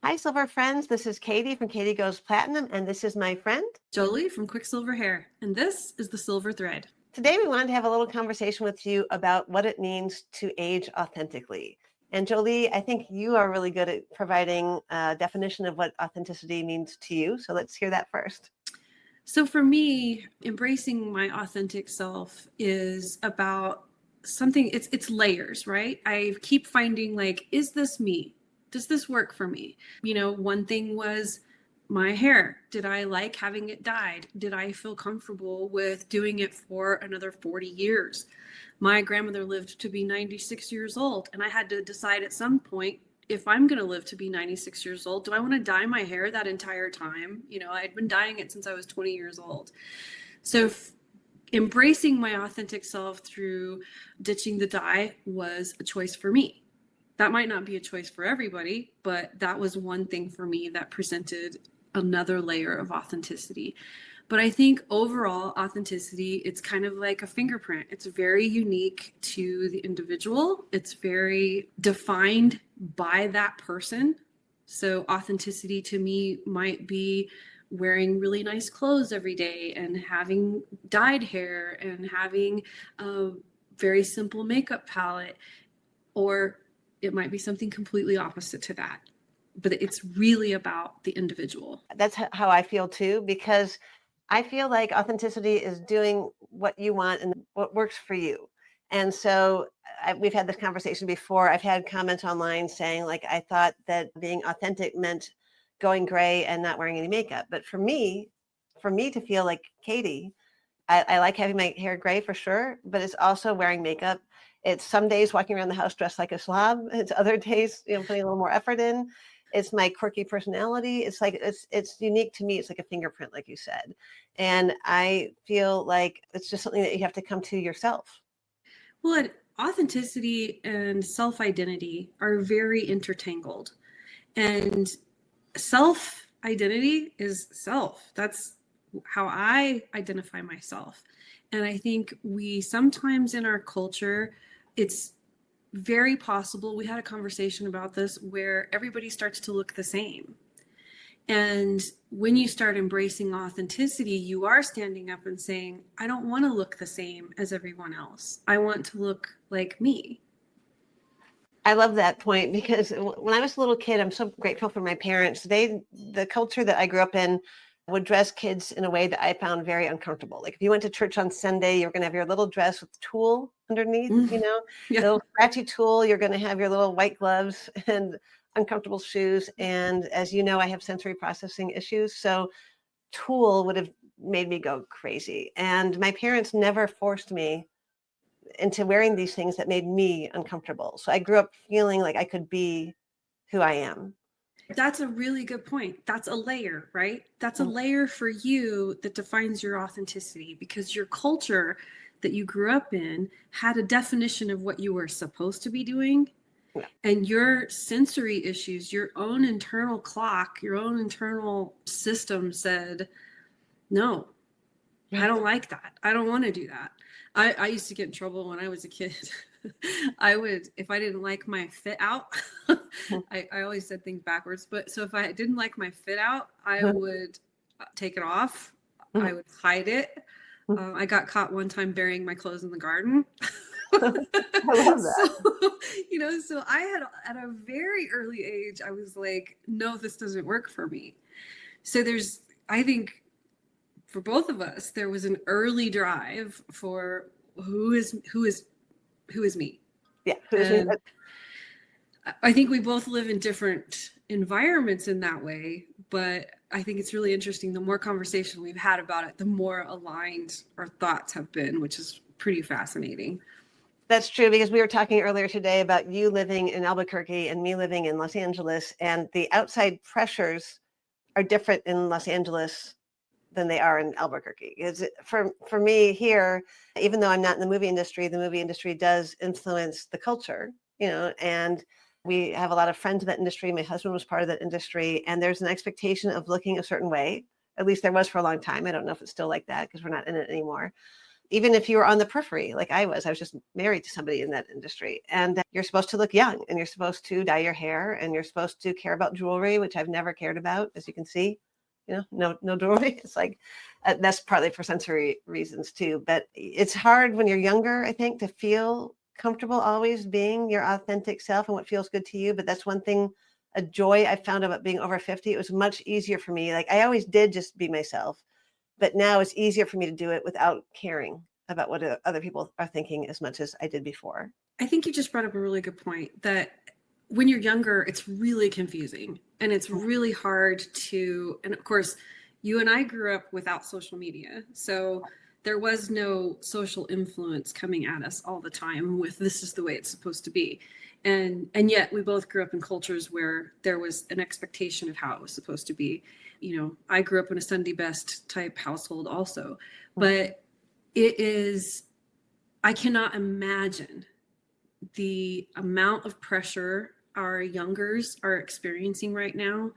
Hi, Silver friends. This is Katie from Katie Goes Platinum, and this is my friend Joli from QuickSilverHair, and this is the Silver Thread. Today, we wanted to have a little conversation with you about what it means to age authentically. And Joli, I think you are really good at providing a definition of what authenticity means to you. So let's hear that first. So for me, embracing my authentic self is about something, it's layers, right? I keep finding like, is this me? Does this work for me? One thing was my hair. Did I like having it dyed? Did I feel comfortable with doing it for another 40 years? My grandmother lived to be 96 years old, and I had to decide at some point, if I'm going to live to be 96 years old, do I want to dye my hair that entire time? I'd been dyeing it since I was 20 years old. So embracing my authentic self through ditching the dye was a choice for me. That might not be a choice for everybody, but that was one thing for me that presented another layer of authenticity. But I think overall authenticity, it's kind of like a fingerprint. It's very unique to the individual. It's very defined by that person. So authenticity to me might be wearing really nice clothes every day and having dyed hair and having a very simple makeup palette, or it might be something completely opposite to that. But it's really about the individual. That's how I feel too, because I feel like authenticity is doing what you want and what works for you. And so we've had this conversation before. I've had comments online saying like, I thought that being authentic meant going gray and not wearing any makeup. But for me to feel like Katie, I like having my hair gray for sure, but it's also wearing makeup. It's some days walking around the house dressed like a slob. It's other days, putting a little more effort in. It's my quirky personality. It's like, it's unique to me. It's like a fingerprint, like you said. And I feel like it's just something that you have to come to yourself. Well, authenticity and self-identity are very intertangled. And self-identity is self. That's how I identify myself. And I think we sometimes in our culture, it's very possible, we had a conversation about this, where everybody starts to look the same. And when you start embracing authenticity, you are standing up and saying, I don't want to look the same as everyone else. I want to look like me. I love that point, because when I was a little kid, I'm so grateful for my parents. The culture that I grew up in would dress kids in a way that I found very uncomfortable. Like if you went to church on Sunday, you're going to have your little dress with tulle underneath, Yeah. little scratchy tulle. You're going to have your little white gloves and uncomfortable shoes. And as you know, I have sensory processing issues. So tulle would have made me go crazy. And my parents never forced me into wearing these things that made me uncomfortable. So I grew up feeling like I could be who I am. That's a really good point. That's a layer, right? That's a layer for you that defines your authenticity, because your culture that you grew up in had a definition of what you were supposed to be doing. Yeah. And your sensory issues, your own internal clock, your own internal system said, no, I don't like that. I don't want to do that. I used to get in trouble when I was a kid. I would, if I didn't like my fit out, I always said things backwards, but so if I didn't like my fit out, I would take it off. I would hide it. I got caught one time burying my clothes in the garden. I love that. So I had, at a very early age, I was like, no, this doesn't work for me. So I think for both of us, there was an early drive for who is me. Yeah. And I think we both live in different environments in that way, but I think it's really interesting. The more conversation we've had about it, the more aligned our thoughts have been, which is pretty fascinating. That's true, because we were talking earlier today about you living in Albuquerque and me living in Los Angeles, and the outside pressures are different in Los Angeles than they are in Albuquerque. For me here, even though I'm not in the movie industry does influence the culture, and we have a lot of friends in that industry. My husband was part of that industry, and there's an expectation of looking a certain way. At least there was for a long time. I don't know if it's still like that because we're not in it anymore. even if you were on the periphery, like I was just married to somebody in that industry, and you're supposed to look young, and you're supposed to dye your hair, and you're supposed to care about jewelry, which I've never cared about, as you can see, no jewelry. It's like, that's partly for sensory reasons too, but it's hard when you're younger, I think, to feel comfortable always being your authentic self and what feels good to you. But that's one thing, a joy I found about being over 50. It was much easier for me. Like I always did just be myself, but now it's easier for me to do it without caring about what other people are thinking as much as I did before. I think you just brought up a really good point that when you're younger, it's really confusing and it's really hard to, and of course, you and I grew up without social media. So there was no social influence coming at us all the time with this is the way it's supposed to be. And yet we both grew up in cultures where there was an expectation of how it was supposed to be. I grew up in a Sunday best type household also, but I cannot imagine the amount of pressure our youngers are experiencing right now.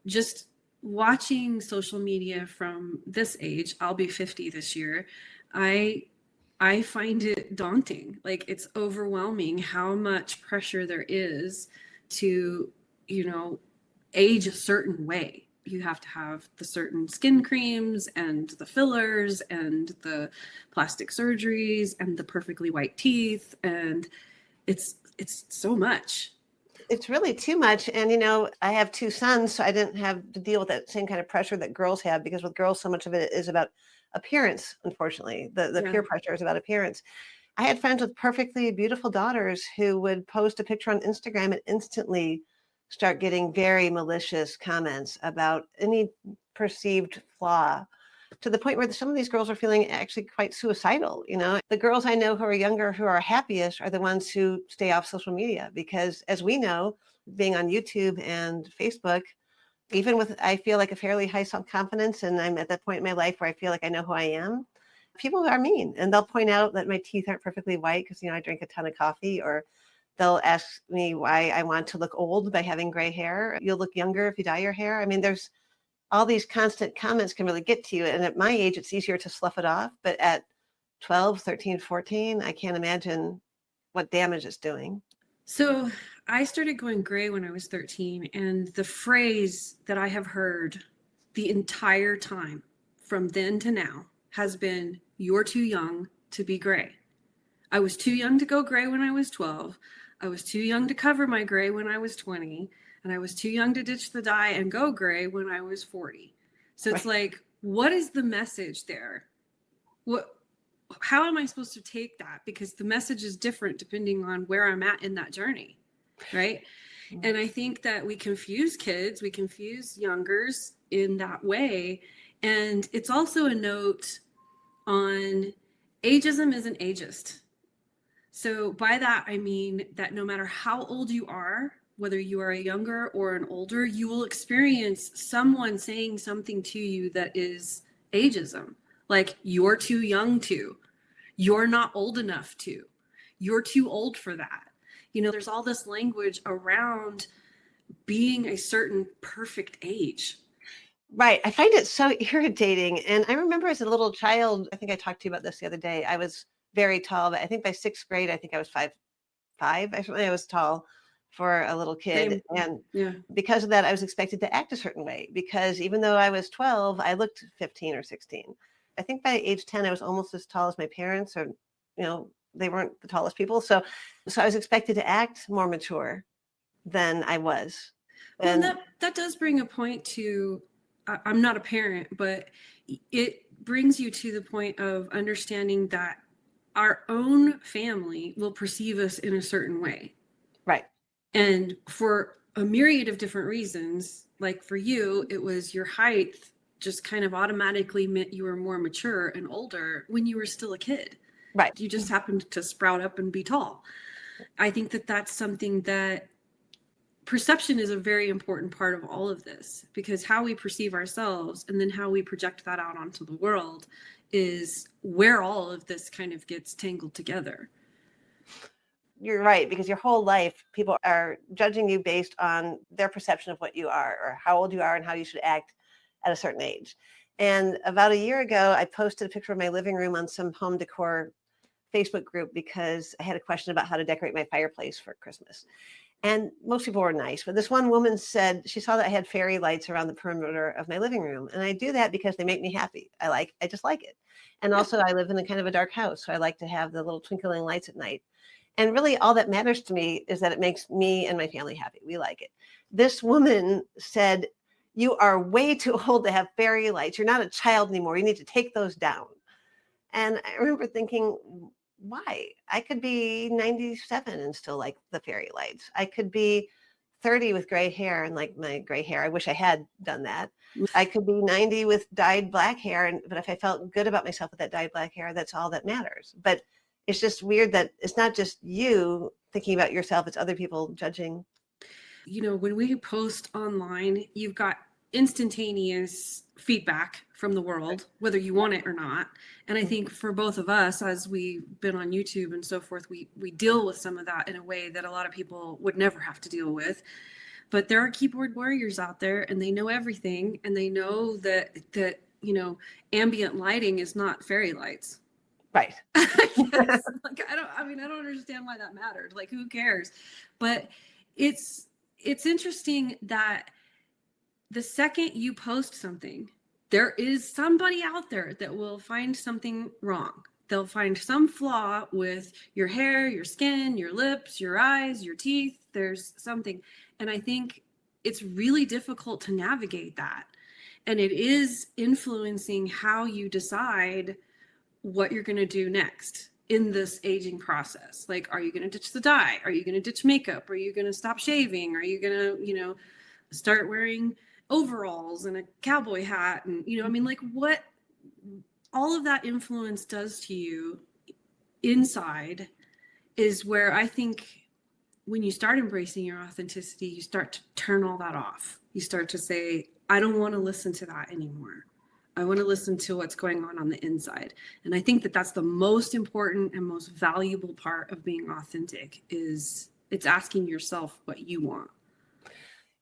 Just watching social media from this age, I'll be 50 this year, I find it daunting. Like it's overwhelming how much pressure there is to, age a certain way. You have to have the certain skin creams and the fillers and the plastic surgeries and the perfectly white teeth. And it's so much. It's really too much. And, I have 2 sons, so I didn't have to deal with that same kind of pressure that girls have, because with girls, so much of it is about appearance. Unfortunately, the peer pressure is about appearance. I had friends with perfectly beautiful daughters who would post a picture on Instagram and instantly start getting very malicious comments about any perceived flaw, to the point where some of these girls are feeling actually quite suicidal. The girls I know who are younger, who are happiest, are the ones who stay off social media, because as we know, being on YouTube and Facebook, even with, I feel like, a fairly high self-confidence, and I'm at that point in my life where I feel like I know who I am, people are mean, and they'll point out that my teeth aren't perfectly white because, I drink a ton of coffee, or they'll ask me why I want to look old by having gray hair. You'll look younger if you dye your hair. I mean, there's all these constant comments can really get to you. And at my age, it's easier to slough it off. But at 12, 13, 14, I can't imagine what damage it's doing. So I started going gray when I was 13. And the phrase that I have heard the entire time from then to now has been, "You're too young to be gray." I was too young to go gray when I was 12. I was too young to cover my gray when I was 20. And I was too young to ditch the dye and go gray when I was 40. So it's like, what is the message there? How am I supposed to take that? Because the message is different depending on where I'm at in that journey, right? Mm-hmm. And I think that we confuse kids, we confuse youngers in that way. And it's also a note on ageism isn't ageist. So by that, I mean that no matter how old you are, whether you are a younger or an older, you will experience someone saying something to you that is ageism. Like, you're too young to, you're not old enough to, you're too old for that. There's all this language around being a certain perfect age. Right. I find it so irritating. And I remember as a little child, I think I talked to you about this the other day, I was very tall, but I think by 6th grade, I think I was 5'5". I was tall for a little kid. Same. And because of that, I was expected to act a certain way, because even though I was 12, I looked 15 or 16. I think by age 10, I was almost as tall as my parents, or, they weren't the tallest people. So I was expected to act more mature than I was. And that does bring a point to, I'm not a parent, but it brings you to the point of understanding that our own family will perceive us in a certain way. Right. And for a myriad of different reasons, like for you, it was your height just kind of automatically meant you were more mature and older when you were still a kid. Right. You just happened to sprout up and be tall. I think that that's something that perception is a very important part of all of this, because how we perceive ourselves and then how we project that out onto the world is where all of this kind of gets tangled together. You're right, because your whole life, people are judging you based on their perception of what you are, or how old you are, and how you should act at a certain age. And about a year ago, I posted a picture of my living room on some home decor Facebook group because I had a question about how to decorate my fireplace for Christmas. And most people were nice, but this one woman said she saw that I had fairy lights around the perimeter of my living room. And I do that because they make me happy. I just like it. And also I live in a kind of a dark house. So I like to have the little twinkling lights at night. And really all that matters to me is that it makes me and my family happy. We like it. This woman said, "You are way too old to have fairy lights. You're not a child anymore. You need to take those down." And I remember thinking, why? I could be 97 and still like the fairy lights. I could be 30 with gray hair and like my gray hair. I wish I had done that. I could be 90 with dyed black hair. But if I felt good about myself with that dyed black hair, that's all that matters. But it's just weird that it's not just you thinking about yourself, it's other people judging. When we post online, you've got instantaneous feedback from the world, whether you want it or not. And I think for both of us, as we've been on YouTube and so forth, we deal with some of that in a way that a lot of people would never have to deal with. But there are keyboard warriors out there, and they know everything, and they know that ambient lighting is not fairy lights. Right. Yes. I don't understand why that mattered. Like, who cares? But it's interesting that the second you post something, there is somebody out there that will find something wrong. They'll find some flaw with your hair, your skin, your lips, your eyes, your teeth. There's something. And I think it's really difficult to navigate that. And it is influencing how you decide what you're going to do next in this aging process. Like, are you going to ditch the dye? Are you going to ditch makeup? Are you going to stop shaving? Are you going to, start wearing overalls and a cowboy hat? And, what all of that influence does to you inside is where I think when you start embracing your authenticity, you start to turn all that off. You start to say, I don't want to listen to that anymore. I want to listen to what's going on the inside. And I think that that's the most important and most valuable part of being authentic is it's asking yourself what you want.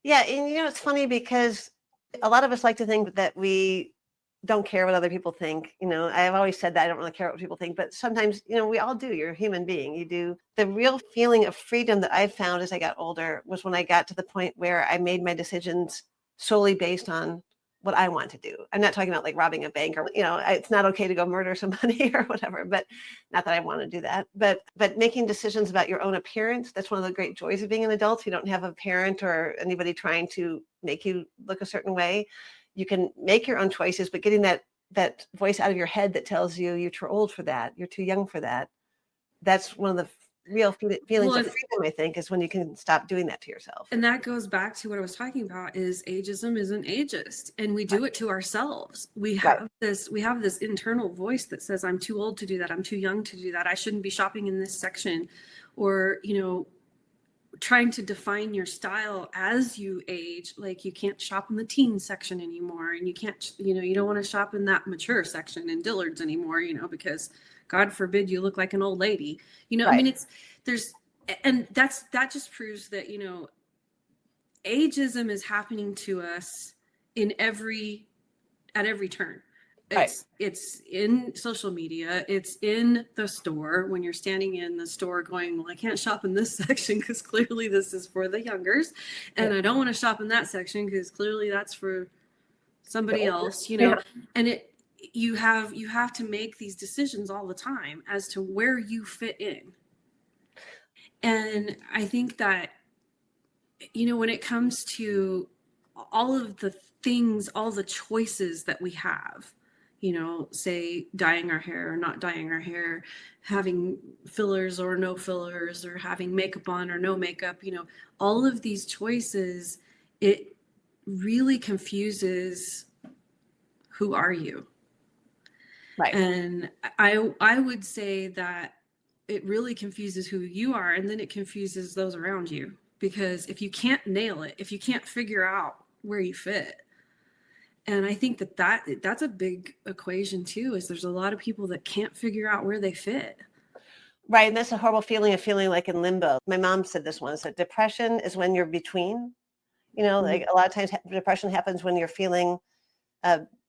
Yeah. And it's funny because a lot of us like to think that we don't care what other people think. I've always said that I don't really care what people think, but sometimes, we all do. You're a human being. You do. The real feeling of freedom that I found as I got older was when I got to the point where I made my decisions solely based on what I want to do. I'm not talking about like robbing a bank or, it's not okay to go murder somebody or whatever, but not that I want to do that, but making decisions about your own appearance. That's one of the great joys of being an adult. You don't have a parent or anybody trying to make you look a certain way. You can make your own choices, but getting that voice out of your head that tells you you're too old for that, you're too young for that. That's one of the real feelings of freedom, I think, is when you can stop doing that to yourself. And that goes back to what I was talking about is ageism isn't ageist, and we do it to ourselves. We have this internal voice that says, I'm too old to do that. I'm too young to do that. I shouldn't be shopping in this section, or, trying to define your style as you age. Like, you can't shop in the teen section anymore, and you can't, you don't want to shop in that mature section in Dillard's anymore, because God forbid you look like an old lady. Right. That just proves that, ageism is happening to us at every turn. It's in social media. It's in the store when you're standing in the store going, well, I can't shop in this section because clearly this is for the youngers. And I don't want to shop in that section because clearly that's for somebody else, and you have to make these decisions all the time as to where you fit in. And I think that, when it comes to all of the things, all the choices that we have, say dyeing our hair or not dyeing our hair, having fillers or no fillers, or having makeup on or no makeup, all of these choices, it really confuses who are you? Right. And I would say that it really confuses who you are, and then it confuses those around you. Because if you can't nail it, if you can't figure out where you fit, and I think that's a big equation too, is there's a lot of people that can't figure out where they fit. Right. And that's a horrible feeling of feeling like in limbo. My mom said this once, that depression is when you're between, like a lot of times depression happens when you're feeling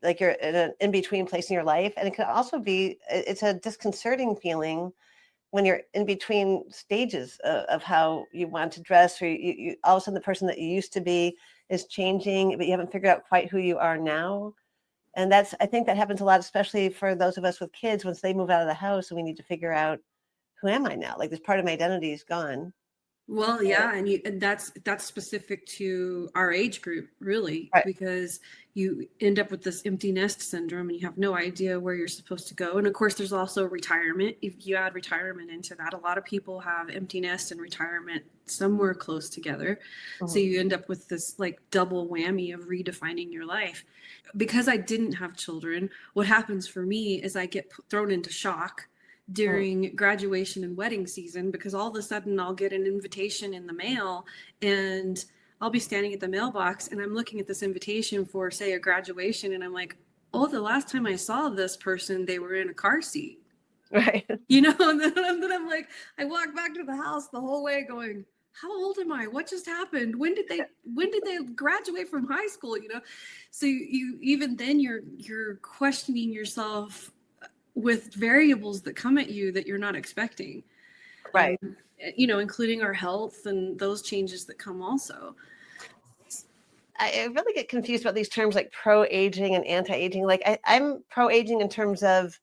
like you're in an in-between place in your life. And it could also be, it's a disconcerting feeling when you're in between stages of how you want to dress, or you all of a sudden the person that you used to be is changing, but you haven't figured out quite who you are now. And I think that happens a lot, especially for those of us with kids, once they move out of the house and we need to figure out, who am I now? Like this part of my identity is gone. Well, yeah, and that's specific to our age group, really, Right. because you end up with this empty nest syndrome and you have no idea where you're supposed to go. And of course, there's also retirement. If you add retirement into that, a lot of people have empty nest and retirement somewhere close together. So you end up with this like double whammy of redefining your life. Because I didn't have children, what happens for me is I get thrown into shock during graduation and wedding season, because all of a sudden I'll get an invitation in the mail and I'll be standing at the mailbox and I'm looking at this invitation for, say, a graduation, and I'm like, oh, the last time I saw this person, they were in a car seat. Right. You know, and then I'm like, I walk back to the house the whole way going, how old am I? What just happened? When did they graduate from high school? You know, so you even then you're questioning yourself with variables that come at you that you're not expecting. Right. You know, including our health and those changes that come also. I really get confused about these terms like pro-aging and anti-aging. Like I'm pro-aging in terms of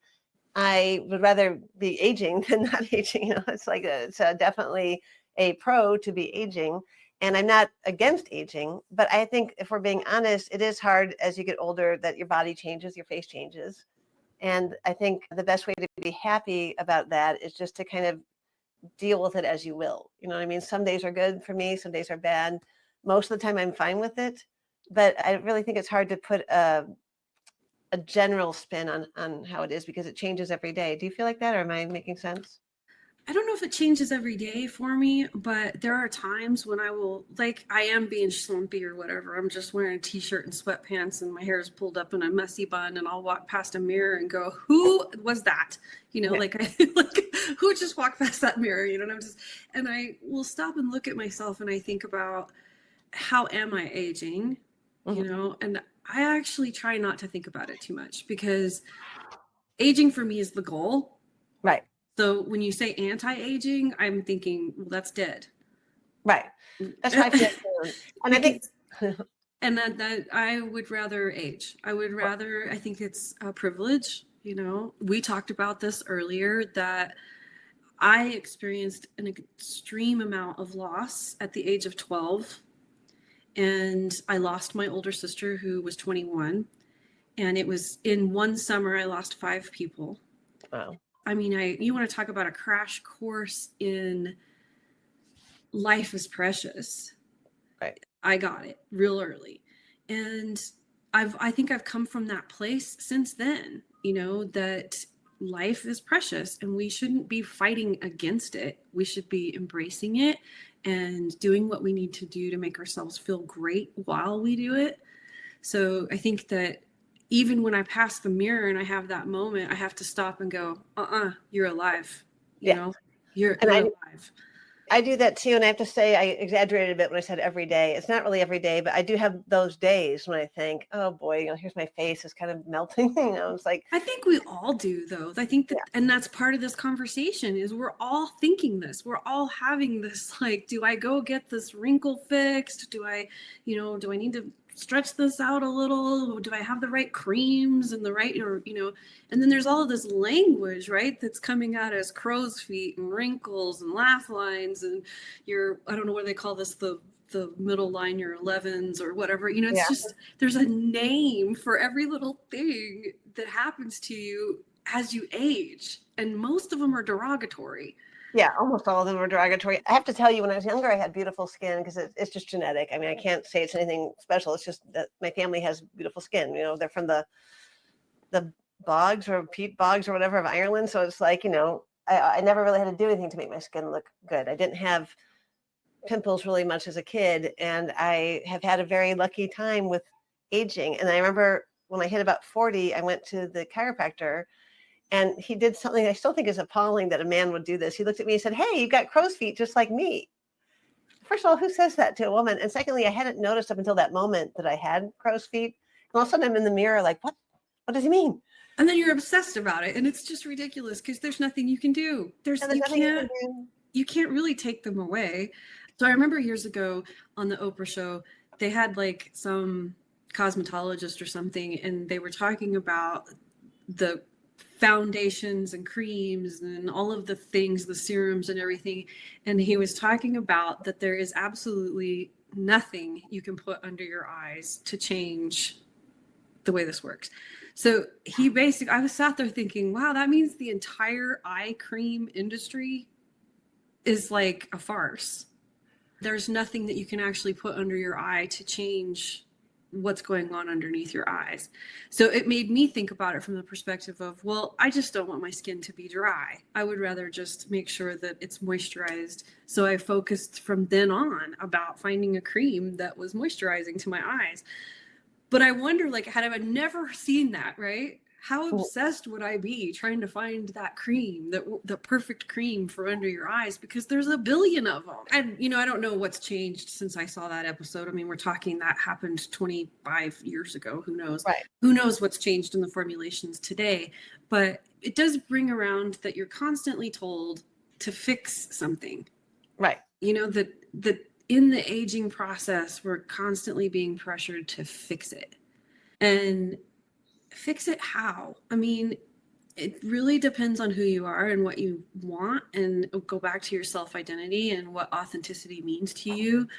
I would rather be aging than not aging. You know, it's like it's definitely a pro to be aging. And I'm not against aging, but I think if we're being honest, it is hard as you get older that your body changes, your face changes. And I think the best way to be happy about that is just to kind of deal with it as you will. You know what I mean? Some days are good for me, some days are bad. Most of the time I'm fine with it, but I really think it's hard to put a general spin on how it is, because it changes every day. Do you feel like that, or am I making sense? I don't know if it changes every day for me, but there are times when I will, like, I am being slumpy or whatever. I'm just wearing a t-shirt and sweatpants and my hair is pulled up in a messy bun, and I'll walk past a mirror and go, who was that? You know, like who just walked past that mirror? You know, and I will stop and look at myself and I think about, how am I aging? You know, and I actually try not to think about it too much, because aging for me is the goal. Right. So when you say anti-aging, I'm thinking, well, that's dead. Right. That's how I feel too. And I think and that I would rather age. I think it's a privilege. You know, we talked about this earlier, that I experienced an extreme amount of loss at the age of 12. And I lost my older sister, who was 21. And it was in one summer, I lost 5 people. Wow. I mean, you want to talk about a crash course in life is precious. Right. I got it real early. And I think I've come from that place since then, you know, that life is precious and we shouldn't be fighting against it. We should be embracing it and doing what we need to do to make ourselves feel great while we do it. So I think that even when I pass the mirror and I have that moment, I have to stop and go, you're alive. You know, you're alive. I do that too. And I have to say, I exaggerated a bit when I said every day. It's not really every day, but I do have those days when I think, oh boy, you know, here's my face is kind of melting. You know, it's like, I think we all do though. I think that, and that's part of this conversation, is we're all thinking this, we're all having this, like, do I go get this wrinkle fixed? Do I need to stretch this out a little? Do I have the right creams and the right, or, you know, and then there's all of this language, right, that's coming out as crow's feet and wrinkles and laugh lines and I don't know what they call this, the middle line, your 11s or whatever, you know, it's just, there's a name for every little thing that happens to you as you age. And most of them are derogatory. Yeah, almost all of them were derogatory. I have to tell you, when I was younger, I had beautiful skin because it's just genetic. I mean, I can't say it's anything special. It's just that my family has beautiful skin. You know, they're from the bogs or peat bogs or whatever of Ireland. So it's like, you know, I never really had to do anything to make my skin look good. I didn't have pimples really much as a kid, and I have had a very lucky time with aging. And I remember when I hit about 40, I went to the chiropractor. And he did something I still think is appalling that a man would do this. He looked at me and said, hey, you've got crow's feet just like me. First of all, who says that to a woman? And secondly, I hadn't noticed up until that moment that I had crow's feet. And all of a sudden I'm in the mirror like, what What does he mean? And then you're obsessed about it. And it's just ridiculous because there's nothing you can do. There's nothing you can do. You can't really take them away. So I remember years ago on the Oprah show, they had like some cosmetologist or something, and they were talking about the foundations and creams and all of the things, the serums and everything. And he was talking about that there is absolutely nothing you can put under your eyes to change the way this works. So he basically, I was sat there thinking, wow, that means the entire eye cream industry is like a farce. There's nothing that you can actually put under your eye to change what's going on underneath your eyes. So it made me think about it from the perspective of, well, I just don't want my skin to be dry. I would rather just make sure that it's moisturized. So I focused from then on about finding a cream that was moisturizing to my eyes. But I wonder, like, had I never seen that, right? How obsessed would I be trying to find that cream, the perfect cream for under your eyes? Because there's a billion of them. And, you know, I don't know what's changed since I saw that episode. I mean, we're talking that happened 25 years ago. Who knows? Right. Who knows what's changed in the formulations today? But it does bring around that you're constantly told to fix something. Right. You know, that in the aging process, we're constantly being pressured to fix it. And fix it how? I mean, it really depends on who you are and what you want, and go back to your self-identity and what authenticity means to you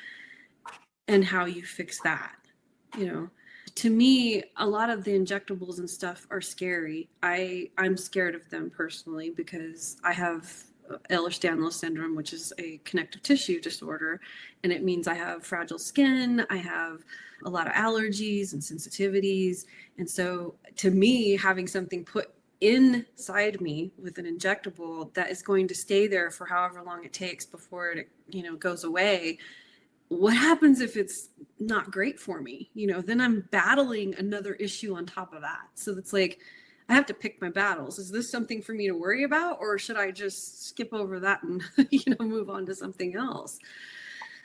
and how you fix that. You know, to me, a lot of the injectables and stuff are scary. I'm scared of them personally because I have Ehlers-Danlos syndrome, which is a connective tissue disorder, and it means I have fragile skin. I have a lot of allergies and sensitivities, and so to me, having something put inside me with an injectable that is going to stay there for however long it takes before it, you know, goes away. What happens if it's not great for me? You know, then I'm battling another issue on top of that. So it's like, I have to pick my battles. Is this something for me to worry about, or should I just skip over that and, you know, move on to something else?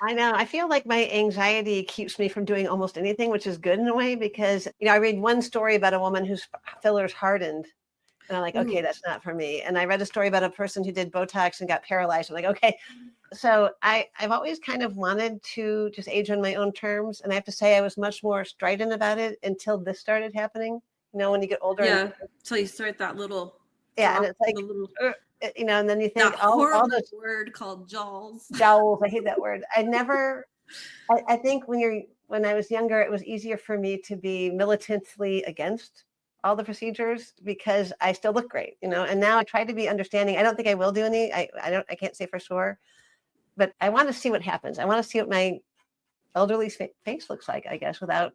I know. I feel like my anxiety keeps me from doing almost anything, which is good in a way, because, you know, I read one story about a woman whose fillers hardened. And I'm like, okay, that's not for me. And I read a story about a person who did Botox and got paralyzed. I'm like, okay. So I've always kind of wanted to just age on my own terms. And I have to say I was much more strident about it until this started happening. You know, when you get older. Yeah. Until you start that little. Yeah. And it's like, you know, and then you think, that all this word called jowls. Jowls. I hate that word. I think when I was younger, it was easier for me to be militantly against all the procedures because I still look great, you know, and now I try to be understanding. I don't think I will do any, I can't say for sure, but I want to see what happens. I want to see what my elderly face looks like, I guess, without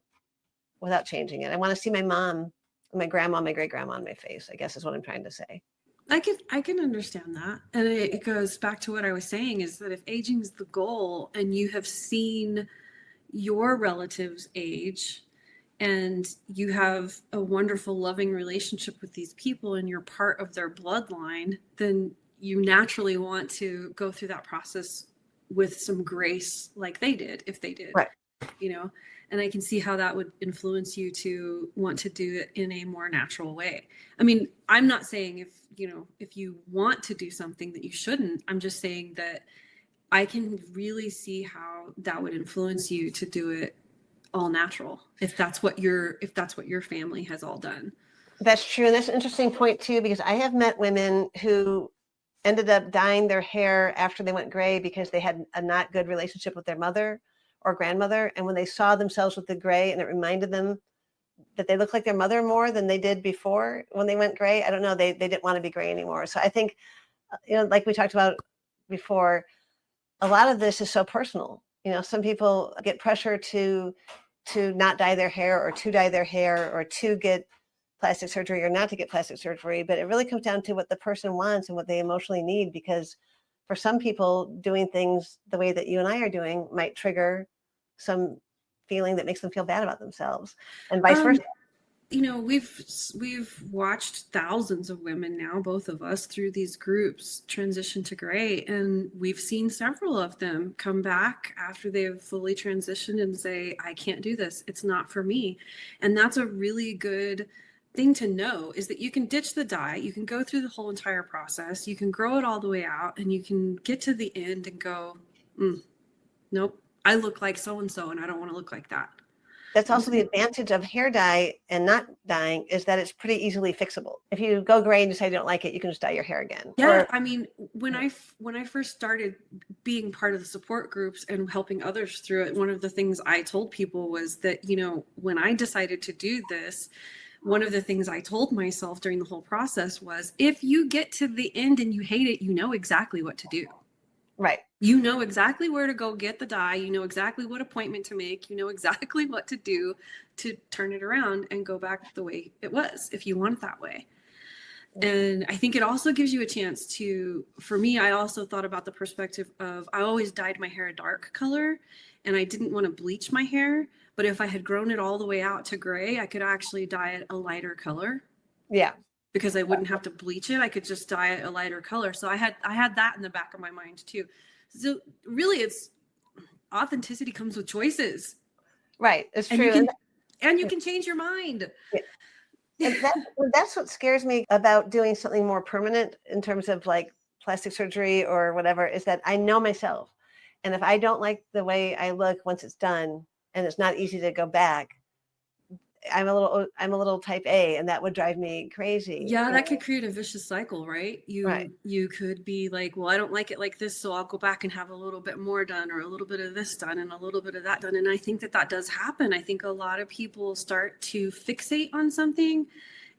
changing it. I want to see my mom, my grandma, my great grandma on my face, I guess is what I'm trying to say. I can understand that. And it goes back to what I was saying, is that if aging is the goal and you have seen your relatives age and you have a wonderful, loving relationship with these people and you're part of their bloodline, then you naturally want to go through that process with some grace like they did, if they did. Right. You know, and I can see how that would influence you to want to do it in a more natural way. I mean, I'm not saying if you want to do something that you shouldn't. I'm just saying that I can really see how that would influence you to do it all natural, if that's what your family has all done. That's true. And that's an interesting point too, because I have met women who ended up dyeing their hair after they went gray because they had a not good relationship with their mother or grandmother. And when they saw themselves with the gray and it reminded them that they looked like their mother more than they did before when they went gray, I don't know, they didn't want to be gray anymore. So I think, you know, like we talked about before, a lot of this is so personal. You know, some people get pressure to not dye their hair, or to dye their hair, or to get plastic surgery or not to get plastic surgery. But it really comes down to what the person wants and what they emotionally need, because for some people, doing things the way that you and I are doing might trigger some feeling that makes them feel bad about themselves, and vice versa. You know, we've watched thousands of women now, both of us, through these groups transition to gray, and we've seen several of them come back after they've fully transitioned and say, I can't do this, it's not for me. And that's a really good thing to know is that you can ditch the dye, you can go through the whole entire process, you can grow it all the way out, and you can get to the end and go, nope, I look like so-and-so and I don't want to look like that. That's also the advantage of hair dye and not dyeing, is that it's pretty easily fixable. If you go gray and decide you don't like it, you can just dye your hair again. Yeah, I mean, when I first started being part of the support groups and helping others through it, one of the things I told people was that, you know, when I decided to do this, one of the things I told myself during the whole process was, if you get to the end and you hate it, you know exactly what to do. Right. You know exactly where to go get the dye. You know exactly what appointment to make. You know exactly what to do to turn it around and go back the way it was, if you want it that way. And I think it also gives you a chance to, for me, I also thought about the perspective of, I always dyed my hair a dark color and I didn't want to bleach my hair. But if I had grown it all the way out to gray, I could actually dye it a lighter color. Yeah. Because I wouldn't have to bleach it. I could just dye it a lighter color. So I had that in the back of my mind too. So really, it's authenticity comes with choices. Right. It's true. And you can change your mind. Yeah. And that's what scares me about doing something more permanent in terms of like plastic surgery or whatever, is that I know myself. And if I don't like the way I look once it's done, and it's not easy to go back, I'm a little type A, and that would drive me crazy. Yeah, that could create a vicious cycle, right? Right. You could be like, well, I don't like it like this, so I'll go back and have a little bit more done, or a little bit of this done and a little bit of that done. And I think that does happen. I think a lot of people start to fixate on something,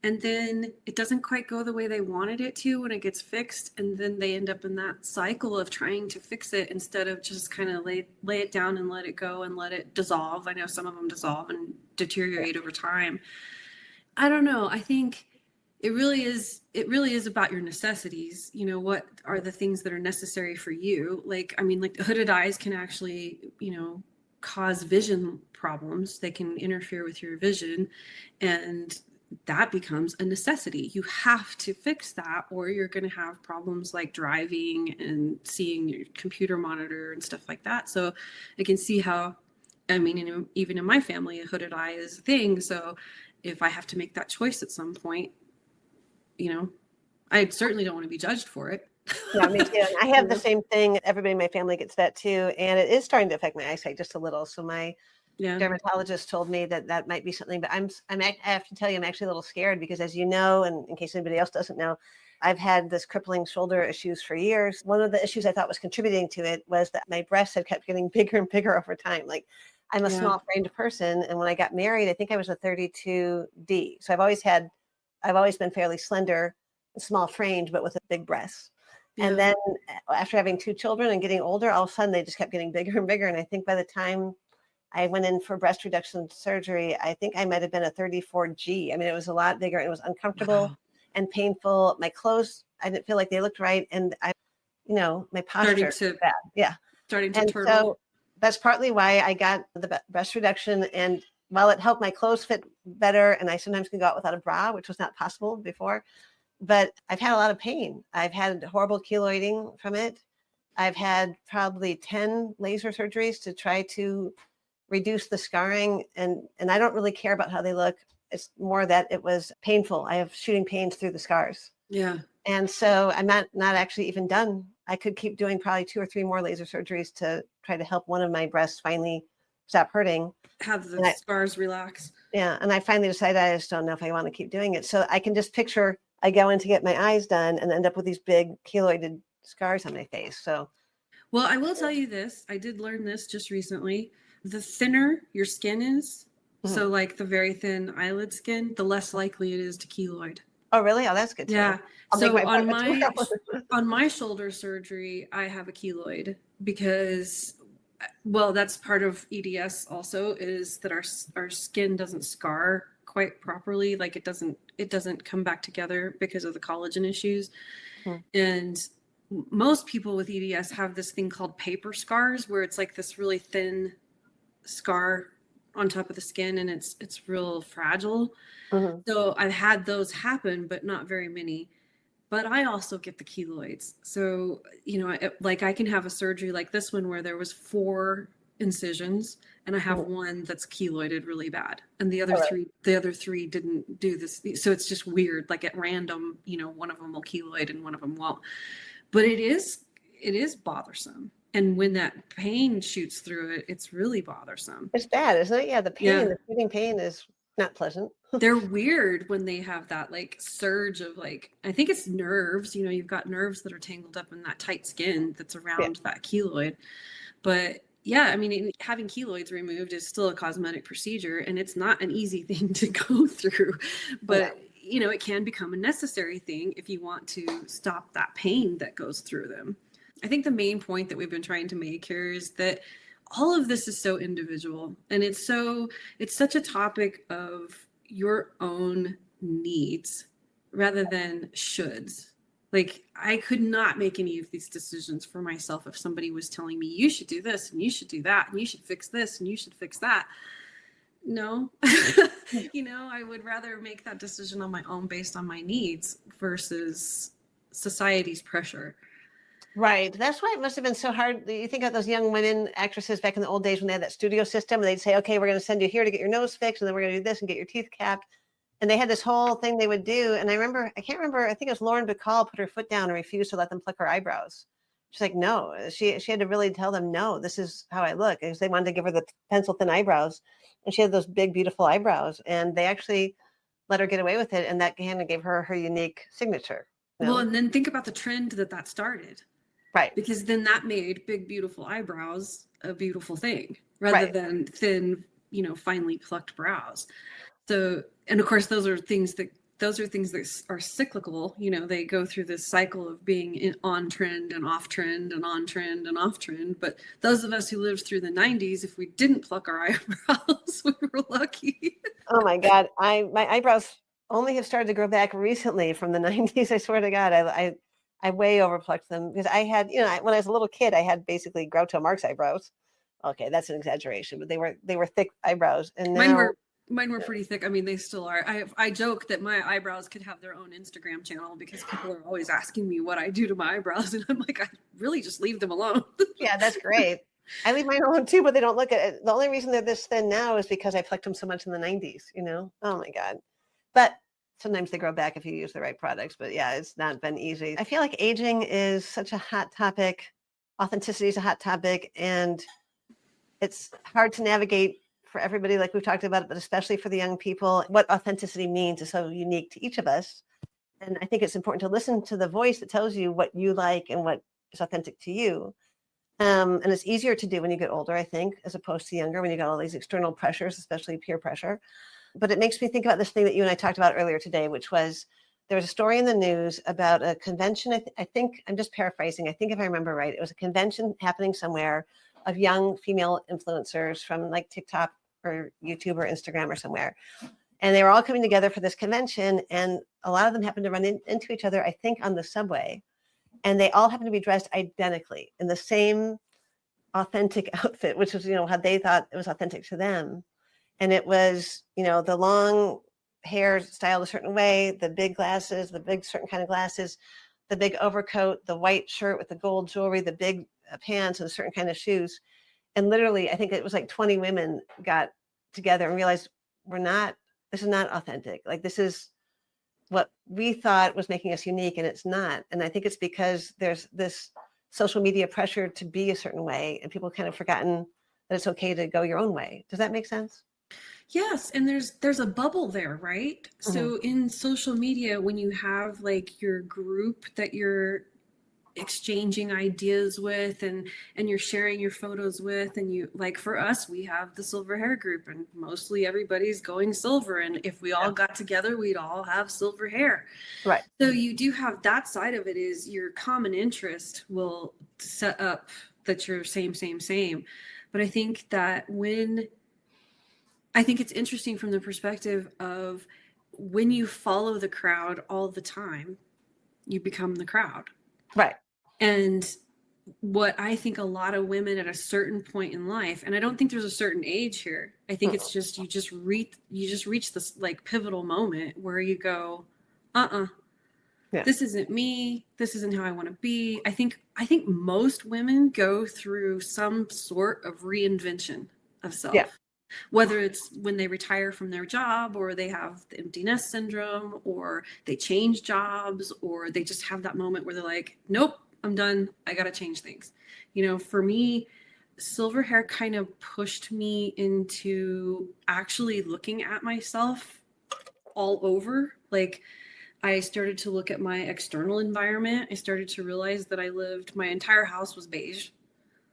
and then it doesn't quite go the way they wanted it to when it gets fixed, and then they end up in that cycle of trying to fix it instead of just kind of lay it down and let it go and let it dissolve. I know some of them dissolve and deteriorate over time. I don't know. I think it really is about your necessities. You know, what are the things that are necessary for you? Like, I mean, like hooded eyes can actually, you know, cause vision problems. They can interfere with your vision, and that becomes a necessity. You have to fix that, or you're going to have problems like driving and seeing your computer monitor and stuff like that. So I can see how, I mean, even in my family, a hooded eye is a thing. So if I have to make that choice at some point, you know, I certainly don't want to be judged for it. Yeah, me too. And I have the same thing. Everybody in my family gets that too. And it is starting to affect my eyesight just a little. So my dermatologist told me that might be something, but I have to tell you, I'm actually a little scared because, as you know, and in case anybody else doesn't know, I've had this crippling shoulder issues for years. One of the issues I thought was contributing to it was that my breasts had kept getting bigger and bigger over time. Like, I'm a small framed person. And when I got married, I think I was a 32D. So I've always been fairly slender, small framed, but with a big breast. Yeah. And then after having 2 children and getting older, all of a sudden they just kept getting bigger and bigger. And I think by the time I went in for breast reduction surgery, I think I might have been a 34G. I mean, it was a lot bigger. It was uncomfortable and painful. My clothes, I didn't feel like they looked right. And my posture was bad. Yeah. Starting to turtle. So that's partly why I got the breast reduction. And while it helped my clothes fit better, and I sometimes can go out without a bra, which was not possible before, but I've had a lot of pain. I've had horrible keloiding from it. I've had probably 10 laser surgeries to try to reduce the scarring. And I don't really care about how they look. It's more that it was painful. I have shooting pains through the scars. Yeah. And so I'm not actually even done. I could keep doing probably 2 or 3 more laser surgeries to try to help one of my breasts finally stop hurting. Have the scars relax. Yeah. And I finally decided I just don't know if I want to keep doing it. So I can just picture I go in to get my eyes done and end up with these big keloided scars on my face. So, well, I will tell you this. I did learn this just recently. The thinner your skin is, so like the very thin eyelid skin, the less likely it is to keloid. Oh, really? Oh, that's good. Yeah. So on my shoulder surgery, I have a keloid because, well, that's part of EDS also, is that our skin doesn't scar quite properly. Like it doesn't come back together because of the collagen issues. And most people with EDS have this thing called paper scars, where it's like this really thin scar on top of the skin, and it's real fragile. So I've had those happen, but not very many. But I also get the keloids. So, like I can have a surgery like this one where there was 4 incisions, and I have one that's keloided really bad, and the All right. other three didn't do this. So it's just weird. Like at random, one of them will keloid and one of them won't. But it is bothersome. And when that pain shoots through it, it's really bothersome. It's bad, isn't it? Yeah, the pain, Yeah. the shooting pain is not pleasant. They're weird when they have that like surge of like, I think it's nerves, you've got nerves that are tangled up in that tight skin that's around that keloid. But yeah, I mean, having keloids removed is still a cosmetic procedure, and it's not an easy thing to go through, but it can become a necessary thing if you want to stop that pain that goes through them. I think the main point that we've been trying to make here is that all of this is so individual, and it's such a topic of your own needs rather than shoulds. Like, I could not make any of these decisions for myself if somebody was telling me, you should do this and you should do that and you should fix this and you should fix that. No, I would rather make that decision on my own based on my needs versus society's pressure. Right. That's why it must have been so hard. You think of those young women actresses back in the old days when they had that studio system, and they'd say, okay, we're going to send you here to get your nose fixed, and then we're going to do this and get your teeth capped. And they had this whole thing they would do. And I can't remember, I think it was Lauren Bacall put her foot down and refused to let them pluck her eyebrows. She's like, no, she had to really tell them, no, this is how I look. Because they wanted to give her the pencil thin eyebrows. And she had those big, beautiful eyebrows. And they actually let her get away with it. And that kind of gave her unique signature. Well, and then think about the trend that started. Right. Because then that made big, beautiful eyebrows a beautiful thing rather than thin, finely plucked brows. So, and of course, those are things that are cyclical. They go through this cycle of being on trend and off trend and on trend and off trend. But those of us who lived through the 90s, if we didn't pluck our eyebrows, we were lucky. Oh my God. My eyebrows only have started to grow back recently from the 90s. I swear to God, I way overplucked them because I had, when I was a little kid, I had basically Groucho Marx eyebrows. Okay, that's an exaggeration, but they were thick eyebrows, and now mine were pretty thick. I mean, they still are. I joke that my eyebrows could have their own Instagram channel because people are always asking me what I do to my eyebrows, and I'm like, I really just leave them alone. Yeah, that's great. I leave mine alone too, but they don't look at it. The only reason they're this thin now is because I plucked them so much in the 90s. Oh my God, but. Sometimes they grow back if you use the right products, but yeah, it's not been easy. I feel like aging is such a hot topic. Authenticity is a hot topic, and it's hard to navigate for everybody, like we've talked about, but especially for the young people. What authenticity means is so unique to each of us. And I think it's important to listen to the voice that tells you what you like and what is authentic to you. And it's easier to do when you get older, I think, as opposed to younger, when you got all these external pressures, especially peer pressure. But it makes me think about this thing that you and I talked about earlier today, which was there was a story in the news about a convention. I think I'm just paraphrasing. I think if I remember right, it was a convention happening somewhere of young female influencers from like TikTok or YouTube or Instagram or somewhere. And they were all coming together for this convention. And a lot of them happened to run into each other, I think, on the subway. And they all happened to be dressed identically in the same authentic outfit, which was, how they thought it was authentic to them. And it was, the long hair styled a certain way, the big glasses, the big certain kind of glasses, the big overcoat, the white shirt with the gold jewelry, the big pants and a certain kind of shoes. And literally, I think it was like 20 women got together and realized this is not authentic. Like, this is what we thought was making us unique, and it's not. And I think it's because there's this social media pressure to be a certain way, and people kind of forgotten that it's okay to go your own way. Does that make sense? Yes, and there's a bubble there, right? Mm-hmm. So in social media, when you have like your group that you're exchanging ideas with and you're sharing your photos with, and you, like, for us, we have the silver hair group, and mostly everybody's going silver, and if we all got together, we'd all have silver hair. Right. So you do have that side of it, is your common interest will set up that you're same. But I think that I think it's interesting from the perspective of when you follow the crowd all the time, you become the crowd. Right. And what I think a lot of women at a certain point in life, and I don't think there's a certain age here. I think it's just, you just reach this like pivotal moment where you go, Yeah. This isn't me. This isn't how I want to be. I think most women go through some sort of reinvention of self. Yeah. Whether it's when they retire from their job, or they have the empty nest syndrome, or they change jobs, or they just have that moment where they're like, nope, I'm done. I got to change things. For me, silver hair kind of pushed me into actually looking at myself all over. Like, I started to look at my external environment. I started to realize that my entire house was beige.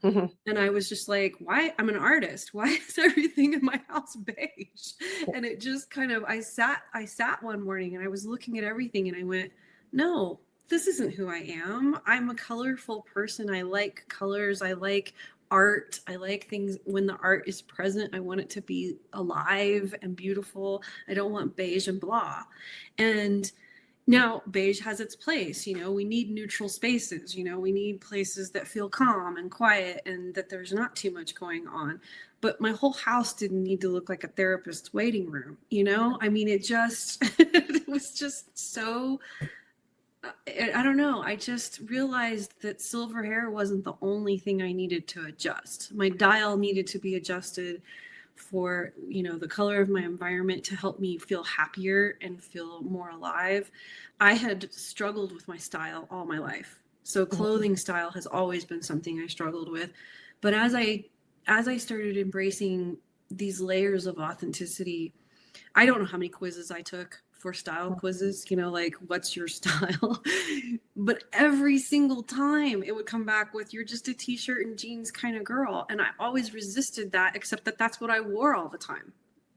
Mm-hmm. And I was just like, why? I'm an artist. Why is everything in my house beige? And it just kind of, I sat one morning and I was looking at everything and I went, no, this isn't who I am. I'm a colorful person. I like colors. I like art. I like things when the art is present. I want it to be alive and beautiful. I don't want beige and blah. And now, beige has its place. We need neutral spaces. We need places that feel calm and quiet and that there's not too much going on. But my whole house didn't need to look like a therapist's waiting room. I mean, it was just so, I don't know. I just realized that silver hair wasn't the only thing I needed to adjust. My dial needed to be adjusted for the color of my environment to help me feel happier and feel more alive. I had struggled with my style all my life, so clothing style has always been something I struggled with. But as I started embracing these layers of authenticity, I don't know how many quizzes I took for style quizzes, like, what's your style? But every single time it would come back with, you're just a t-shirt and jeans kind of girl. And I always resisted that, except that that's what I wore all the time.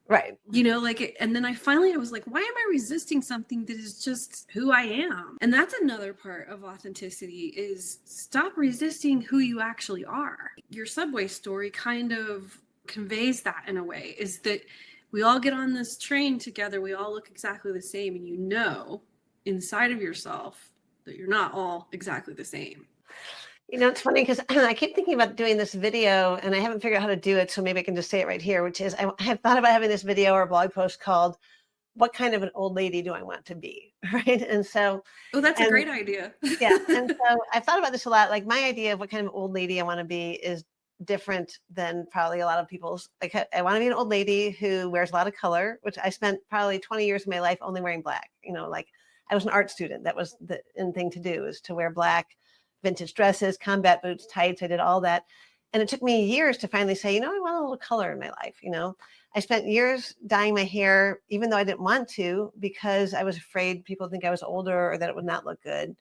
Right. And then I was like, why am I resisting something that is just who I am? And that's another part of authenticity, is stop resisting who you actually are. Your subway story kind of conveys that in a way, is that we all get on this train together. We all look exactly the same. And inside of yourself that you're not all exactly the same. It's funny because I keep thinking about doing this video and I haven't figured out how to do it. So maybe I can just say it right here, which is I have thought about having this video or a blog post called "What Kind of an Old Lady Do I Want to Be?" Right. And so. Oh, that's a great idea. Yeah. And so I've thought about this a lot. Like, my idea of what kind of old lady I want to be is different than probably a lot of people's. Like, I want to be an old lady who wears a lot of color, which I spent probably 20 years of my life only wearing black. Like, I was an art student. That was the thing to do, is to wear black, vintage dresses, combat boots, tights. I did all that. And it took me years to finally say, I want a little color in my life. I spent years dyeing my hair, even though I didn't want to, because I was afraid people would think I was older or that it would not look good.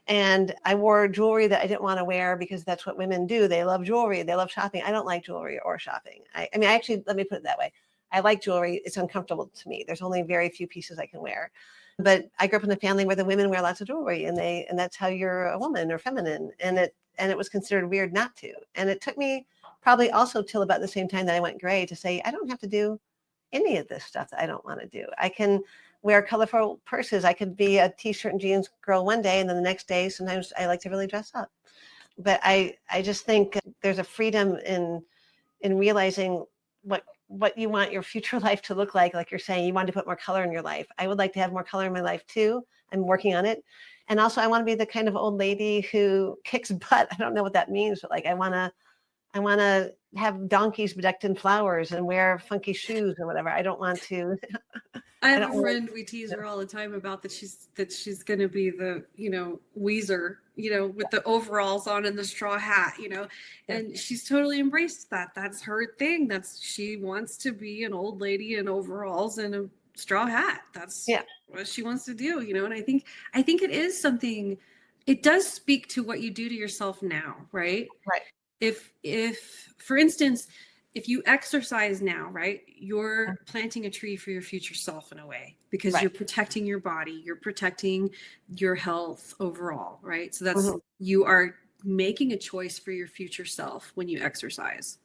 And I wore jewelry that I didn't want to wear because that's what women do. They love jewelry. They love shopping. I don't like jewelry or shopping. I mean, actually, let me put it that way. I like jewelry. It's uncomfortable to me. There's only very few pieces I can wear. But I grew up in a family where the women wear lots of jewelry, and that's how you're a woman or feminine. And it was considered weird not to. And it took me probably also till about the same time that I went gray to say, I don't have to do any of this stuff that I don't want to do. I can wear colorful purses. I could be a t-shirt and jeans girl one day, and then the next day, sometimes I like to really dress up. But I just think there's a freedom in realizing what you want your future life to look like. Like you're saying, you want to put more color in your life. I would like to have more color in my life too. I'm working on it. And also I want to be the kind of old lady who kicks butt. I don't know what that means, but like, I want to have donkeys bedecked in flowers and wear funky shoes or whatever. I don't want to. I have a friend, we tease her all the time about that she's going to be the, Weezer, with the overalls on and the straw hat, and she's totally embraced that. That's her thing. She wants to be an old lady in overalls and a straw hat. That's what she wants to do, and I think it is something, it does speak to what you do to yourself now, right? Right. If for instance, if you exercise now, right, you're planting a tree for your future self in a way, because you're protecting your body, you're protecting your health overall, right? So that's, you are making a choice for your future self when you exercise.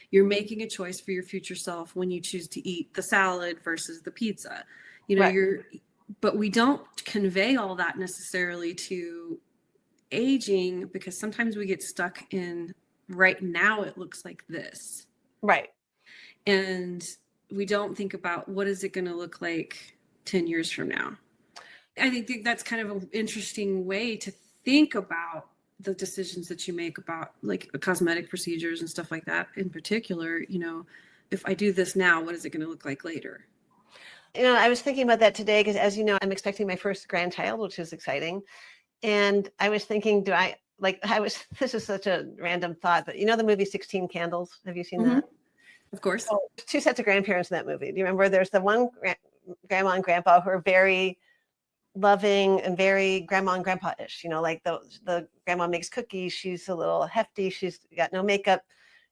You're making a choice for your future self when you choose to eat the salad versus the pizza. But we don't convey all that necessarily to aging, because sometimes we get stuck in right now it looks like this. Right. And we don't think about what is it going to look like 10 years from now. I think that's kind of an interesting way to think about the decisions that you make about like cosmetic procedures and stuff like that in particular. If I do this now, what is it going to look like later? I was thinking about that today because, as you know, I'm expecting my first grandchild, which is exciting. And I was thinking, this is such a random thought, but the movie 16 Candles? Have you seen that? Of course. Oh, two sets of grandparents in that movie. Do you remember? There's the one grandma and grandpa who are very loving and very grandma and grandpa-ish, like the grandma makes cookies. She's a little hefty. She's got no makeup.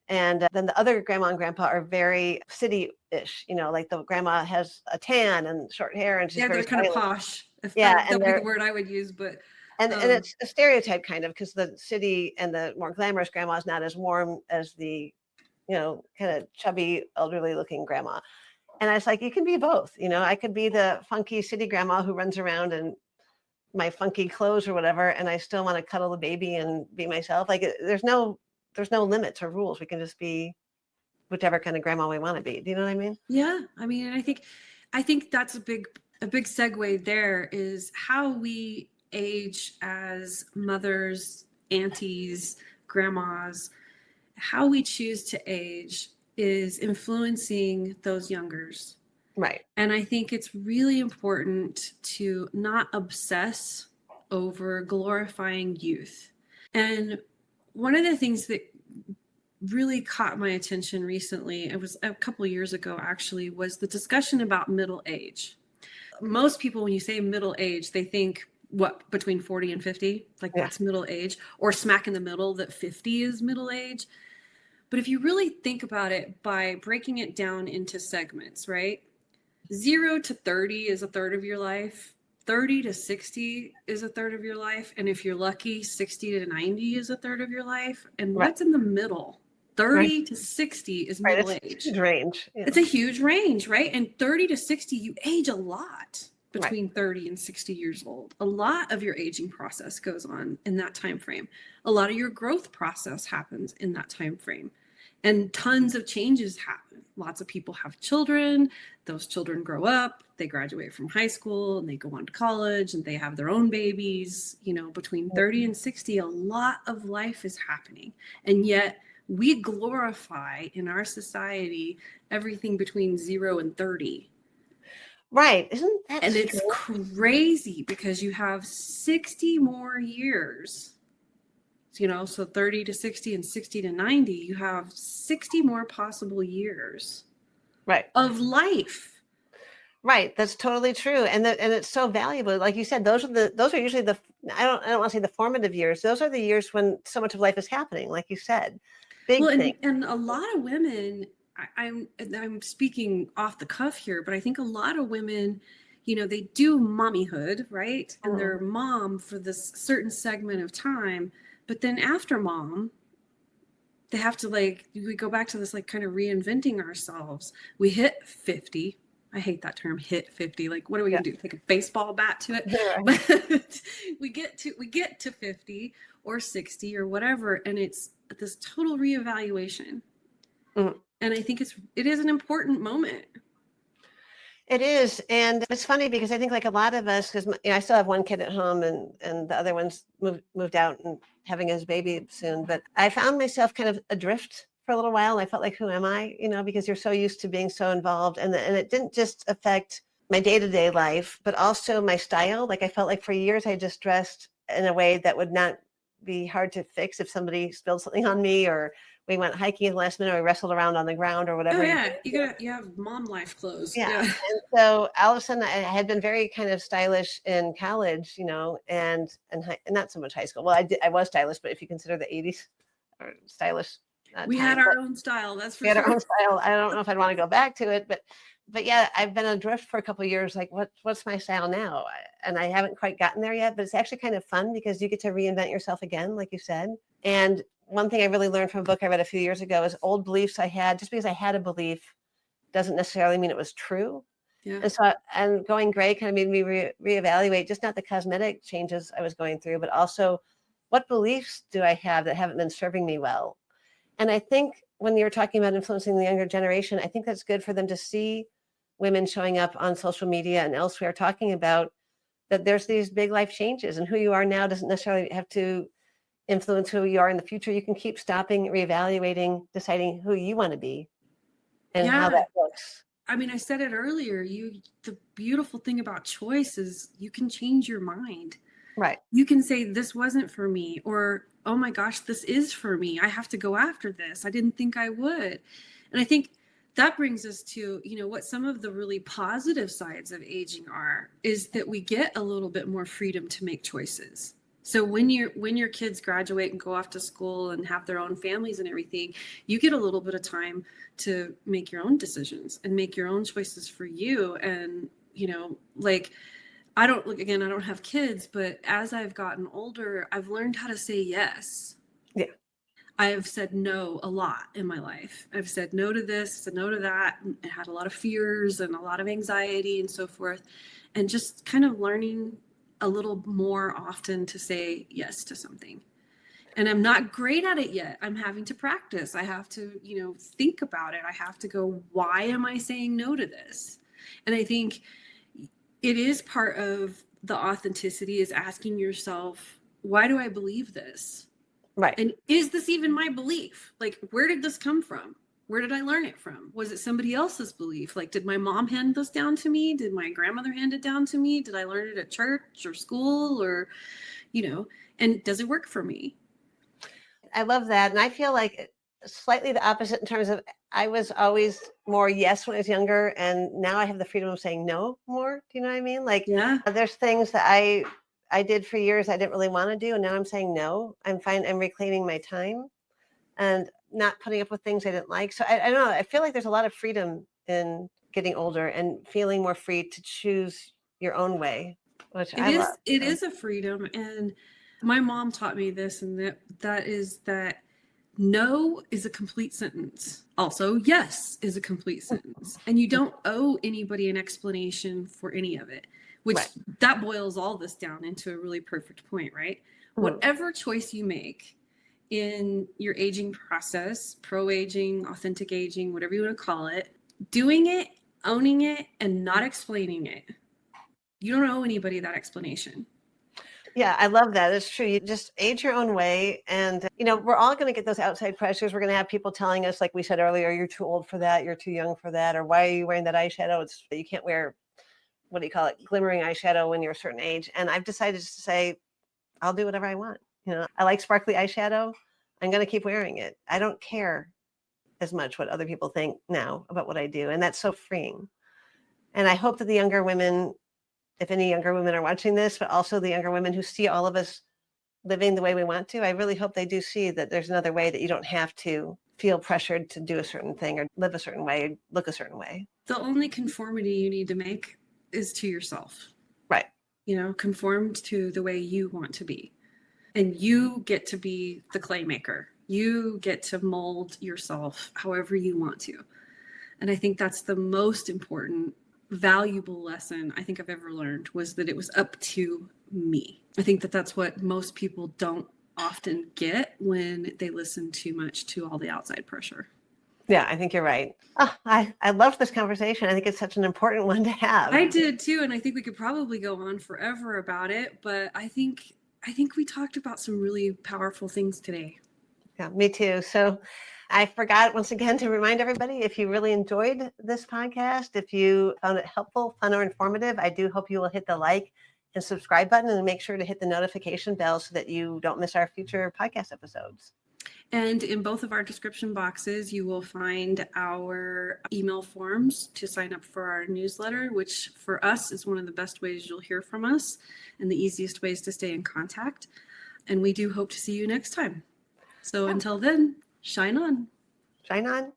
And then the other grandma and grandpa are very city-ish, like the grandma has a tan and short hair and she's very they're kind of stylish. posh. Yeah, That'd be the word I would use, but and it's a stereotype kind of, because the city and the more glamorous grandma is not as warm as the, kind of chubby, elderly looking grandma. And I was like, you can be both. I could be the funky city grandma who runs around in my funky clothes or whatever, and I still want to cuddle the baby and be myself. Like there's no limits or rules. We can just be whichever kind of grandma we want to be. Do you know what I mean? Yeah. I mean, and I think that's a big segue there, is how we age as mothers, aunties, grandmas. How we choose to age is influencing those youngers. Right. And I think it's really important to not obsess over glorifying youth. And one of the things that really caught my attention recently, it was a couple of years ago actually, was the discussion about middle age. Most people, when you say middle age, they think what, between 40 and 50, like that's middle age, or smack in the middle, that 50 is middle age. But if you really think about it, by breaking it down into segments, right? 0 to 30 is a third of your life. 30 to 60 is a third of your life. And if you're lucky, 60 to 90 is a third of your life. And what's in the middle? 30 to 60 is middle age. It's a huge range. Yeah. It's a huge range, right? And 30 to 60, you age a lot between 30 and 60 years old. A lot of your aging process goes on in that time frame. A lot of your growth process happens in that time frame. And tons of changes happen. Lots of people have children. Those children grow up, they graduate from high school, and they go on to college, and they have their own babies. Between 30 and 60, a lot of life is happening. And yet we glorify in our society everything between 0 and 30. Right. Isn't that And it's crazy, because you have 60 more years. So 30 to 60 and 60 to 90, you have 60 more possible years of life. Right. That's totally true. And it's so valuable. Like you said, those are usually I don't want to say the formative years. Those are the years when so much of life is happening, like you said. Big thing. And a lot of women, I'm speaking off the cuff here, but I think a lot of women, they do mommyhood, right? And they're mom for this certain segment of time. But then after mom, they have to we go back to this kind of reinventing ourselves. We hit 50. I hate that term, hit 50. What are we gonna do? Take a baseball bat to it? Yeah. But we get to 50 or 60 or whatever, and it's this total reevaluation. And I think it is an important moment. It is. And it's funny because I think a lot of us, because I still have one kid at home and the other one's moved out and having his baby soon. But I found myself kind of adrift for a little while. And I felt like, who am I? Because you're so used to being so involved. And it didn't just affect my day-to-day life, but also my style. I felt like for years I just dressed in a way that would not be hard to fix if somebody spilled something on me, or we went hiking at the last minute, or we wrestled around on the ground or whatever. Oh yeah, you have mom life clothes. Yeah. And so all of a sudden I had been very kind of stylish in college, and not so much high school. Well, I was stylish, but if you consider the 80s or stylish, we had our own style. That's for sure. We had our own style. I don't know if I'd want to go back to it, but yeah, I've been adrift for a couple of years. What's my style now? And I haven't quite gotten there yet, but it's actually kind of fun because you get to reinvent yourself again, like you said. And one thing I really learned from a book I read a few years ago is old beliefs I had, just because I had a belief doesn't necessarily mean it was true. Yeah. And so, and going gray kind of made me reevaluate just not the cosmetic changes I was going through, but also what beliefs do I have that haven't been serving me well? And I think when you're talking about influencing the younger generation, I think that's good for them to see women showing up on social media and elsewhere talking about that there's these big life changes, and who you are now doesn't necessarily have to influence who you are in the future. You can keep stopping, reevaluating, deciding who you want to be and how Yeah. that looks. I mean, I said it earlier, the beautiful thing about choice is you can change your mind. Right. You can say this wasn't for me, or oh my gosh, this is for me. I have to go after this. I didn't think I would. And I think that brings us to, what some of the really positive sides of aging are, is that we get a little bit more freedom to make choices. So when your kids graduate and go off to school and have their own families and everything, you get a little bit of time to make your own decisions and make your own choices for you. And, I don't have kids, but as I've gotten older, I've learned how to say yes. Yeah. I have said no a lot in my life. I've said no to this, said no to that, and had a lot of fears and a lot of anxiety and so forth. And just kind of learning a little more often to say yes to something. And I'm not great at it yet. I'm having to practice. I have to, think about it. I have to go, why am I saying no to this? And I think it is part of the authenticity, is asking yourself, why do I believe this? Right. And is this even my belief? Like, where did this come from? Where did I learn it from? Was it somebody else's belief? Like, did my mom hand this down to me? Did my grandmother hand it down to me? Did I learn it at church or school, or, and does it work for me? I love that. And I feel like slightly the opposite in terms of, I was always more yes when I was younger, and now I have the freedom of saying no more. Do you know what I mean? Like, Yeah. There's things that I did for years I didn't really want to do, and now I'm saying no. I'm fine. I'm reclaiming my time and not putting up with things I didn't like. So I don't know. I feel like there's a lot of freedom in getting older and feeling more free to choose your own way, which I love. It is a freedom. And my mom taught me this, and that is that no is a complete sentence. Also, yes is a complete sentence. And you don't owe anybody an explanation for any of it, which that boils all this down into a really perfect point, right? Whatever choice you make in your aging process, pro-aging, authentic aging, whatever you want to call it, doing it, owning it, and not explaining it. You don't owe anybody that explanation. Yeah, I love that. It's true. You just age your own way. And, we're all going to get those outside pressures. We're going to have people telling us, like we said earlier, you're too old for that. You're too young for that. Or why are you wearing that eyeshadow? You can't wear, what do you call it? Glimmering eyeshadow when you're a certain age. And I've decided just to say, I'll do whatever I want. I like sparkly eyeshadow. I'm going to keep wearing it. I don't care as much what other people think now about what I do. And that's so freeing. And I hope that the younger women, if any younger women are watching this, but also the younger women who see all of us living the way we want to, I really hope they do see that there's another way, that you don't have to feel pressured to do a certain thing or live a certain way, or look a certain way. The only conformity you need to make is to yourself. Right. Conformed to the way you want to be. And you get to be the clay maker. You get to mold yourself however you want to. And I think that's the most important, valuable lesson I think I've ever learned, was that it was up to me. I think that that's what most people don't often get when they listen too much to all the outside pressure. Yeah, I think you're right. Oh, I loved this conversation. I think it's such an important one to have. I did too. And I think we could probably go on forever about it, but I think we talked about some really powerful things today. Yeah, me too. So I forgot once again to remind everybody, if you really enjoyed this podcast, if you found it helpful, fun, or informative, I do hope you will hit the like and subscribe button, and make sure to hit the notification bell so that you don't miss our future podcast episodes. And in both of our description boxes, you will find our email forms to sign up for our newsletter, which for us is one of the best ways you'll hear from us and the easiest ways to stay in contact. And we do hope to see you next time. So until then, shine on. Shine on.